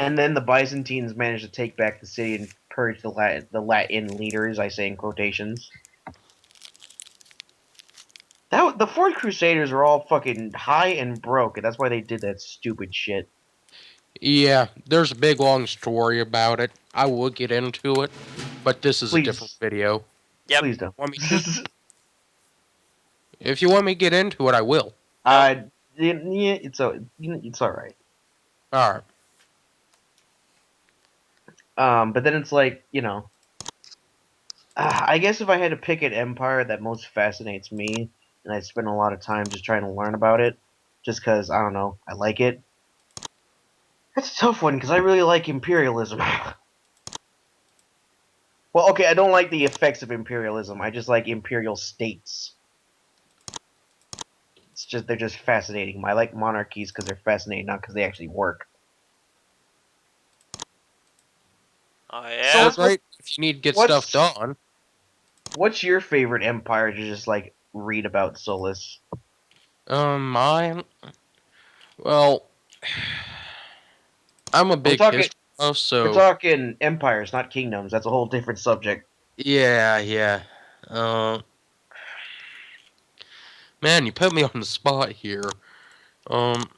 And then the Byzantines managed to take back the city and purge the Latin leaders. I say in quotations. The Fourth Crusaders were all fucking high and broke, and that's why they did that stupid shit. Yeah, there's a big long story about it. I would get into it, but this is a different Please, video. Yep. please don't. Want me to? If you want me to get into it, I will. Nope. Yeah, it's all right. All right. But then it's like, I guess if I had to pick an empire that most fascinates me, and I spend a lot of time just trying to learn about it, just because I don't know, I like it. That's a tough one because I really like imperialism. Well, okay, I don't like the effects of imperialism. I just like imperial states. They're just fascinating. I like monarchies because they're fascinating, not because they actually work. Oh So yeah. That's right. If you need to get stuff done. What's your favorite empire to just like read about, Solus? Mine. Well, I'm a We're big talking history buff, we're so talking empires, not kingdoms. That's a whole different subject. yeah. Uh, Man, you put me on the spot here. Um,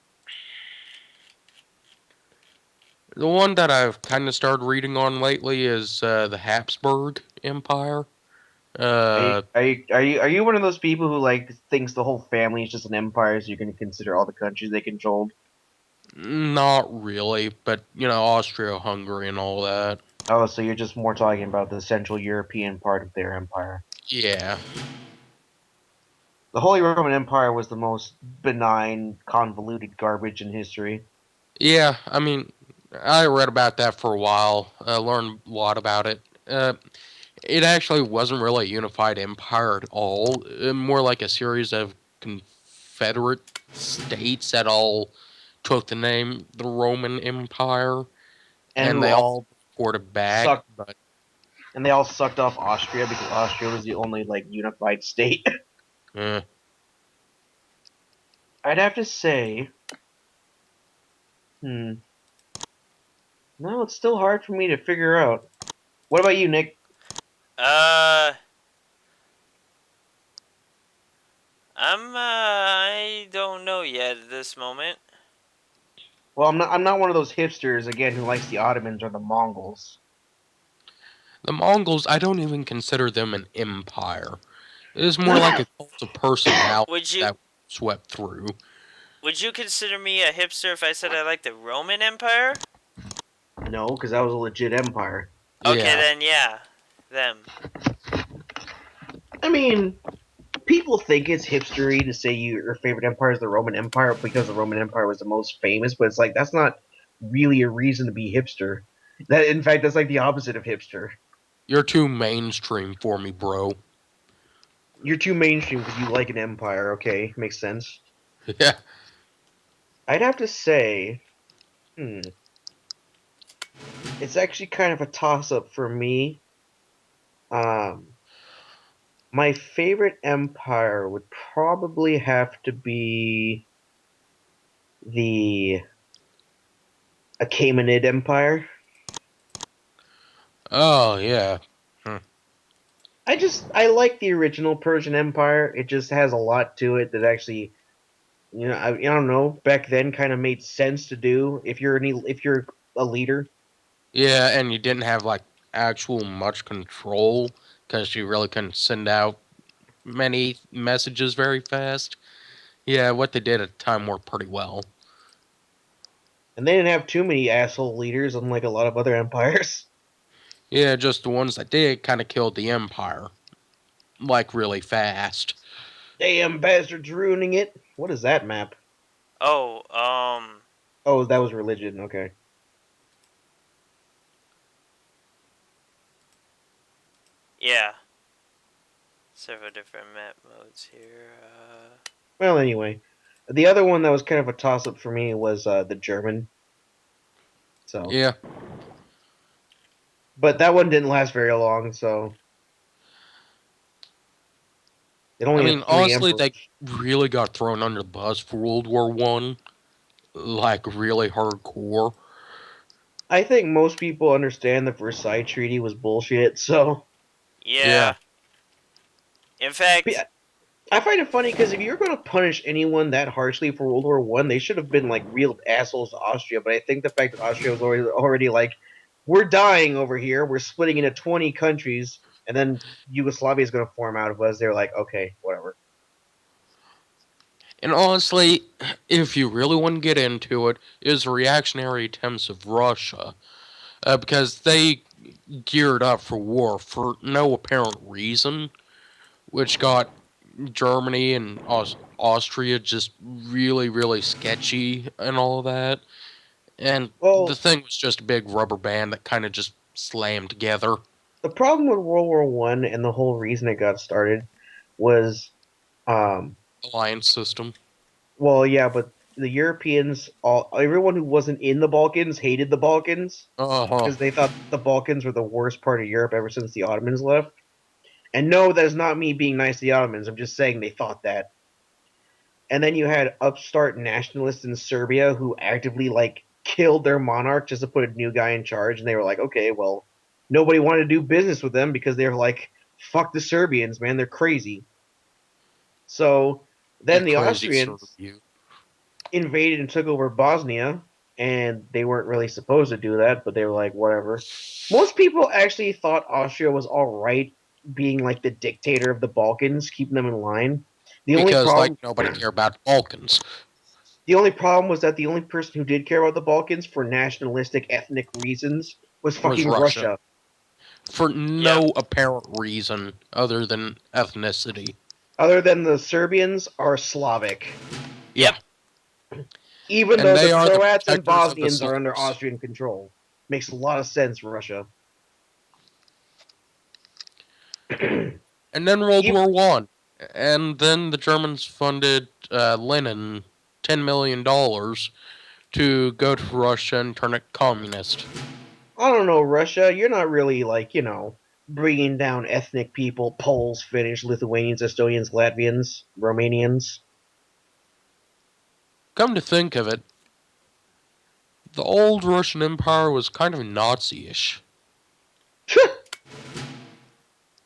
the one that I've kind of started reading on lately is the Habsburg Empire. Uh, Are you one of those people who like thinks the whole family is just an empire, so you can consider all the countries they controlled? Not really, but Austria-Hungary and all that. Oh, so you're just more talking about the Central European part of their empire. Yeah, The Holy Roman Empire was the most benign, convoluted garbage in history. yeah. I mean, I read about that for a while. Learned a lot about it. It actually wasn't really a unified empire at all. More like a series of confederate states that all took the name the Roman Empire, And and who they all all reported back. sucked But and they all sucked off Austria because Austria was the only like unified state. eh, I'd have to say, hmm, no, it's still hard for me to figure out. What about you, Nick? Uh. I don't know yet at this moment. Well, I'm not one of those hipsters again who likes the Ottomans or the Mongols. the Mongols, I don't even consider them an empire. It is more like a cult of personality Would you that swept through. would you consider me a hipster if I said I like the Roman Empire? No, because that was a legit empire. Okay, Yeah, then yeah, them. I mean, people think it's hipstery to say your favorite empire is the Roman Empire because the Roman Empire was the most famous, but it's like that's not really a reason to be hipster. That in fact that's like the opposite of hipster. you're too mainstream for me, bro. You're too mainstream because you like an empire. Okay, makes sense. Yeah. I'd have to say, it's actually kind of a toss up for me. Um, my favorite empire would probably have to be the Achaemenid Empire. Oh yeah. I like the original Persian Empire. It just has a lot to it that actually, I don't know, back then kind of made sense to do if you're a leader. Yeah, and you didn't have like actual much control because you really couldn't send out many messages very fast. Yeah, what they did at the time worked pretty well. And they didn't have too many asshole leaders, unlike a lot of other empires. Yeah, just the ones that did kind of killed the empire, like really fast. Damn bastards ruining it. What is that map? Oh, Oh, that was religion. Okay. yeah. Several different map modes here. Well, anyway, the other one that was kind of a toss up for me was the German. So, Yeah, but that one didn't last very long. So it I only mean had three honestly, emperors. they really got thrown under the bus for World War One, like really hardcore. I think most people understand the Versailles Treaty was bullshit. So Yeah. Yeah. In fact, I find it funny because if you're going to punish anyone that harshly for World War One, they should have been like real assholes to Austria. But I think the fact that Austria was already like, we're dying over here, we're splitting into 20 countries, and then Yugoslavia is going to form out of us. They're like, okay, whatever. And honestly, if you really want to get into it, is reactionary attempts of Russia. Because they geared up for war for no apparent reason, which got Germany and Austria just really, really sketchy and all of that. And the Well, thing was just a big rubber band that kind of just slammed together. the problem with World War One and the whole reason it got started was, um, Alliance system. well, yeah, but the Europeans, everyone who wasn't in the Balkans hated the Balkans Uh huh. because they thought the Balkans were the worst part of Europe ever since the Ottomans left. And no, that is not me being nice to the Ottomans. I'm just saying they thought that. And then you had upstart nationalists in Serbia who actively like killed their monarch just to put a new guy in charge. And they were like, okay, well, nobody wanted to do business with them because they're like, fuck the Serbians, man, they're crazy. So You then the crazy sir, Austrians you. invaded and took over Bosnia, and they weren't really supposed to do that, but they were like, whatever. Most people actually thought Austria was all right, being like the dictator of the Balkans, keeping them in line. The only Because, like, problem, nobody cared about Balkans. the only problem was that the only person who did care about the Balkans for nationalistic, ethnic reasons was Was fucking Russia. Russia. For yep, no apparent reason other than ethnicity. Other than the Serbians are Slavic, yep, Yeah. even And though the they are the Croats and protectors of the Bosnians are under Slavs. Austrian control. Makes a lot of sense, Russia. And then World Even War One, and then the Germans funded Lenin $10 million to go to Russia and turn it communist. I don't know, Russia, you're not really like, bringing down ethnic people, Poles, Finnish, Lithuanians, Estonians, Latvians, Romanians. Come to think of it, the old Russian Empire was kind of Nazi-ish.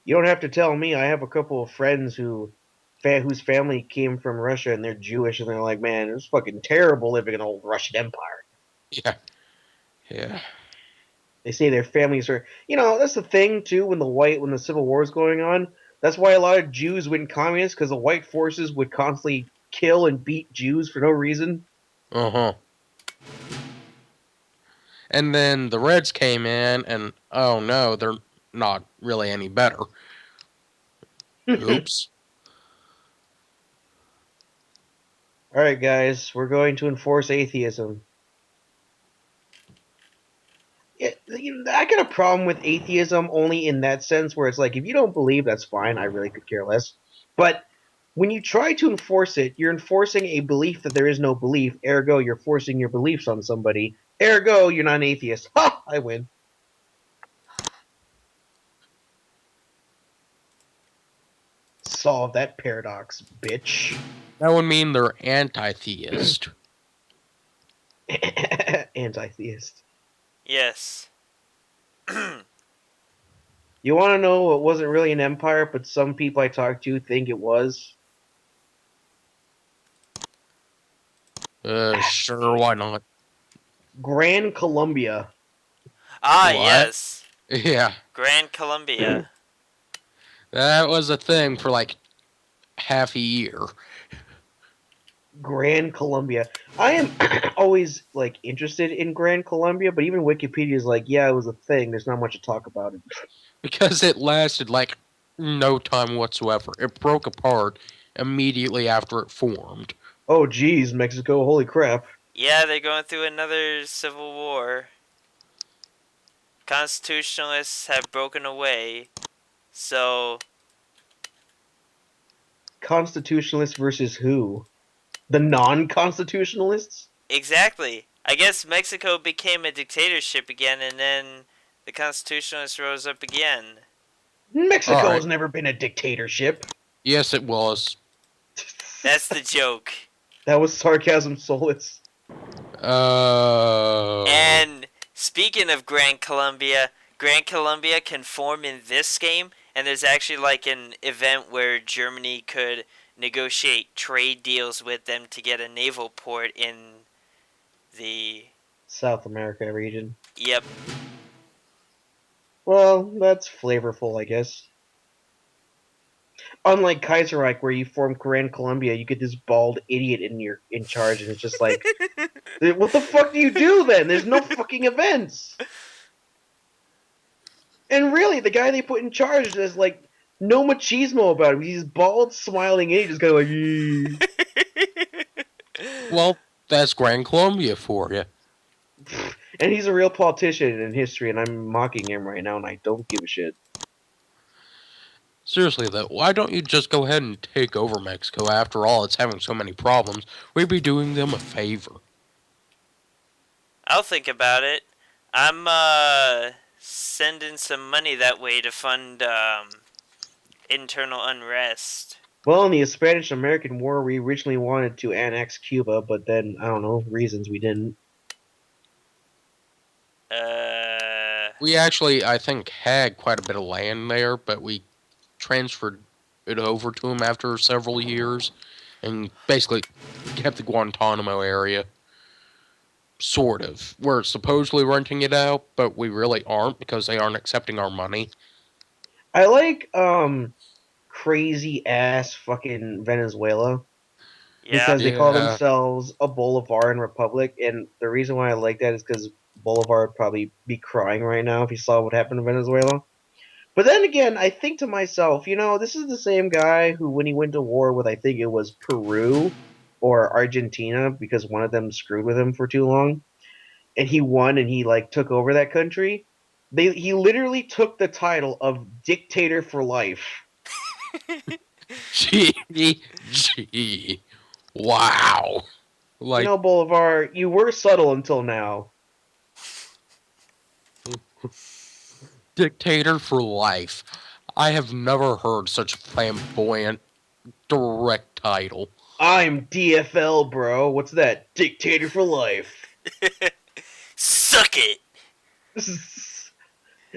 You don't have to tell me. I have a couple of friends whose family came from Russia and they're Jewish and they're like, man, it was fucking terrible living in the old Russian Empire. Yeah, yeah. They say their families are, that's the thing too. When the Civil War is going on, that's why a lot of Jews went communist because the white forces would constantly kill and beat Jews for no reason. Uh huh. And then the Reds came in, and oh no, they're not really any better. Oops. All right, guys, we're going to enforce atheism. I got a problem with atheism only in that sense where it's like, if you don't believe, that's fine. I really could care less. But when you try to enforce it, you're enforcing a belief that there is no belief. Ergo, you're forcing your beliefs on somebody. Ergo, you're not an atheist. Ha! I win. Solve that paradox, bitch. That would mean they're anti-theist. Anti-theist. yes. You want to know what wasn't really an empire, but some people I talk to think it was? Sure, why not? Gran Colombia. Ah, What? yes. Yeah, Grand Columbia. that was a thing for like half a year. Gran Colombia. I am always like interested in Gran Colombia, but even Wikipedia is like, yeah, it was a thing. There's not much to talk about it. Because it lasted like no time whatsoever. It broke apart immediately after it formed. Oh, geez, Mexico, holy crap! Yeah, they're going through another civil war. Constitutionalists have broken away. So, Constitutionalists versus who? The non-constitutionalists? exactly. I guess Mexico became a dictatorship again, and then the Constitutionalists rose up again. Mexico Alright. has never been a dictatorship. Yes, it was. That's the joke. That was sarcasm, Solus. Uh. And Speaking of Grand Columbia can form in this game, and there's actually like an event where Germany could negotiate trade deals with them to get a naval port in the. South America region. Yep. Well, that's flavorful, I guess. Unlike Kaiserreich, where you form Grand Columbia, you get this bald idiot in charge, and it's just like, what the fuck do you do then? There's no fucking events. And really, the guy they put in charge is like no machismo about him. He's bald, smiling idiot, just kind of like, "Yee." Well, that's Grand Columbia for you. And he's a real politician in history, and I'm mocking him right now, and I don't give a shit. Seriously, though, why don't you just go ahead and take over Mexico? After all, it's having so many problems. We'd be doing them a favor. I'll think about it. I'm sending some money that way to fund internal unrest. Well, in the Spanish-American War, we originally wanted to annex Cuba, but then, I don't know, reasons we didn't. We actually, I think, had quite a bit of land there, but we transferred it over to them after several years and basically kept the Guantanamo area. Sort of. We're supposedly renting it out, but we really aren't because they aren't accepting our money. I like, crazy-ass fucking Venezuela. Yeah. Because they call Yeah. themselves a Bolivarian Republic, and the reason why I like that is because Bolivar would probably be crying right now if he saw what happened in Venezuela. But then again, I think to myself, this is the same guy who, when he went to war with, I think it was Peru or Argentina, because one of them screwed with him for too long, and he won and he like took over that country. He literally took the title of dictator for life. Gee. Wow. Like, Bolivar, you were subtle until now. dictator for life. I have never heard such a flamboyant, direct title. I'm DFL, bro. What's that? Dictator for life. Suck it.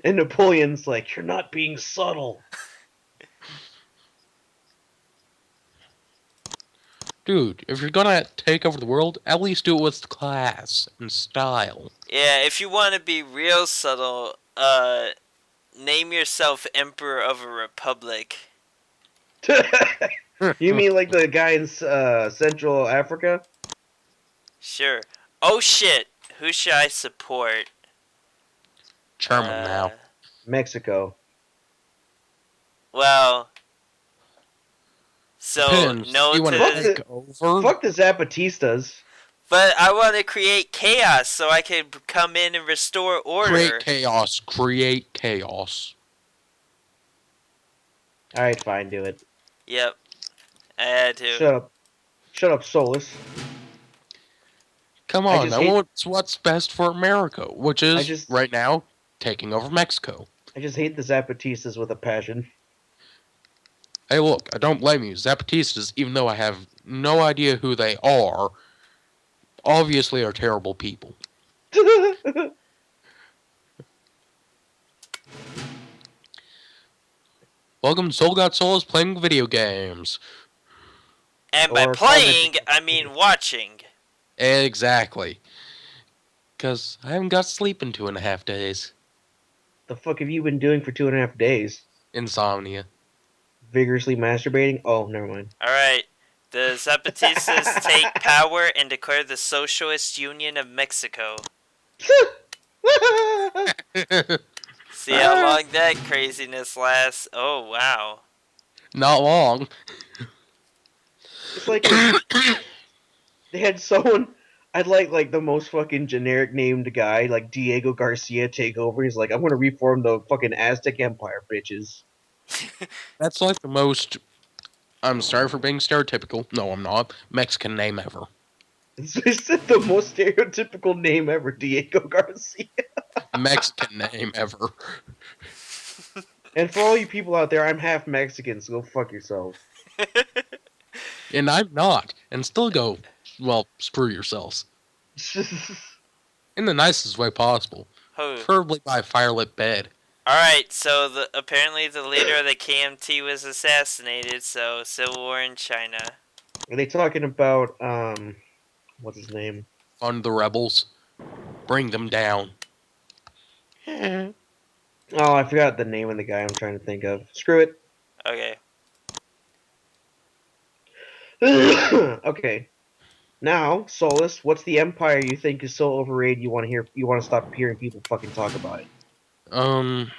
And Napoleon's like, you're not being subtle. Dude, if you're gonna take over the world, at least do it with class and style. Yeah, if you want to be real subtle, name yourself Emperor of a Republic. You mean like the guy in Central Africa? Sure. Oh shit. Who should I support? Chairman now. Mexico. Well. So Depends. no You to want to this. take over? Fuck the Zapatistas. But I want to create chaos so I can come in and restore order. Create chaos. Create chaos. Alright, fine, do it. Yep. I had to. Shut up. Shut up, Solus. Come on, I want what's best for America, which is, right now, taking over Mexico. I just hate the Zapatistas with a passion. Hey, look, I don't blame you. Zapatistas, even though I have no idea who they are, obviously are terrible people. Welcome to Soul Got Soul is playing video games. And by playing, I mean watching. Exactly. Because I haven't got sleep in 2.5 days. The fuck have you been doing for 2.5 days? Insomnia. Vigorously masturbating? Oh, never mind. Alright. The Zapatistas take power and declare the Socialist Union of Mexico. See how long that craziness lasts. Oh, wow. Not long. It's like they had someone, I'd like the most fucking generic named guy, like Diego Garcia, take over. He's like, I'm gonna reform the fucking Aztec Empire, bitches. That's like the most, I'm sorry for being stereotypical, no I'm not, Mexican name ever. It's the most stereotypical name ever, Diego Garcia. Mexican name ever. And for all you people out there, I'm half Mexican, so go fuck yourselves. And I'm not. And still go, well, screw yourselves. In the nicest way possible. Who? preferably by a firelit bed. Alright, so apparently the leader of the KMT was assassinated, so civil war in China. Are they talking about what's his name? Fund the rebels, bring them down. Oh, I forgot the name of the guy I'm trying to think of. Screw Okay. it. Okay. Now, Solus, what's the empire you think is so overrated you want to stop hearing people fucking talk about it? Um,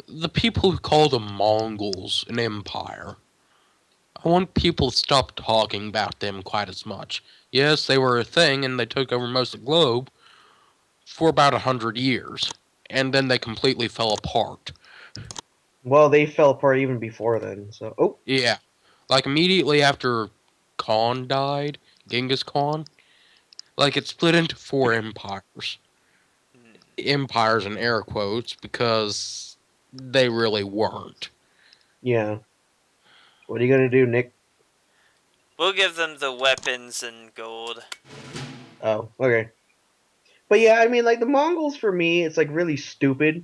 the people who call the Mongols an empire. I want people to stop talking about them quite as much. Yes, they were a thing and they took over most of the globe for about 100 years. And then they completely fell apart. Well, they fell apart even before then, so Yeah. Like immediately after Khan died, Genghis Khan, like it split into four empires. Hmm. Empires in air quotes because they really weren't. yeah. What are you gonna do, Nick? We'll give them the weapons and gold. Oh, okay. But yeah, I mean, like the Mongols for me, it's like really stupid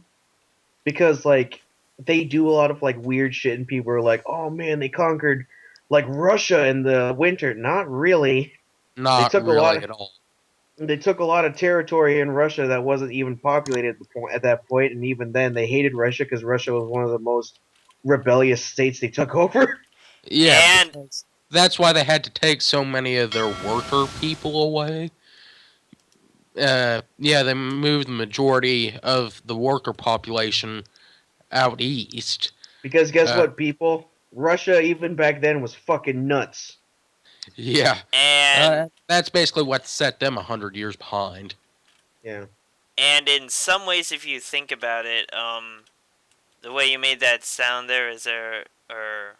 because like they do a lot of like weird shit, and people are like, "Oh man, they conquered like Russia in the winter." Not really. They Not took a lot really of at all. they took a lot of territory in Russia that wasn't even populated at that point, and even then they hated Russia because Russia was one of the most rebellious states they took over. Yeah, And because that's why they had to take so many of their worker people away. Yeah, they moved the majority of the worker population out east. Because guess Uh, what, people? Russia even back then was fucking nuts. yeah, and that's basically what set them 100 years behind. Yeah. and in some ways, if you think about it, the way you made that sound there is there, or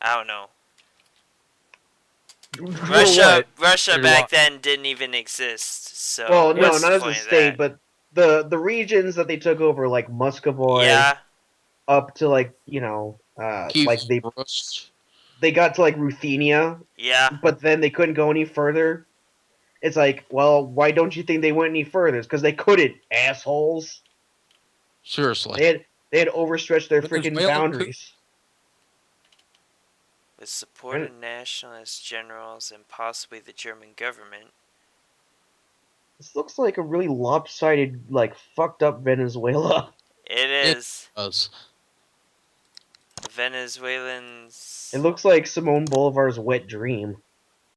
I don't know. For Russia, what? Russia There's a lot. back then didn't even exist. So Well, no, what's not the as a point of that? state, but the regions that they took over, like Muscovy, Yeah, up to like Keith like Rust. they got to like Ruthenia, yeah. but then they couldn't go any further. It's like, well, why don't you think they went any further? It's because they couldn't, assholes. Seriously. They had overstretched their freaking Venezuela could. boundaries. With support And of nationalist generals and possibly the German government. this looks like a really lopsided, like fucked up Venezuela. It It is. does. The It Venezuelans. looks like Simone Bolivar's wet dream.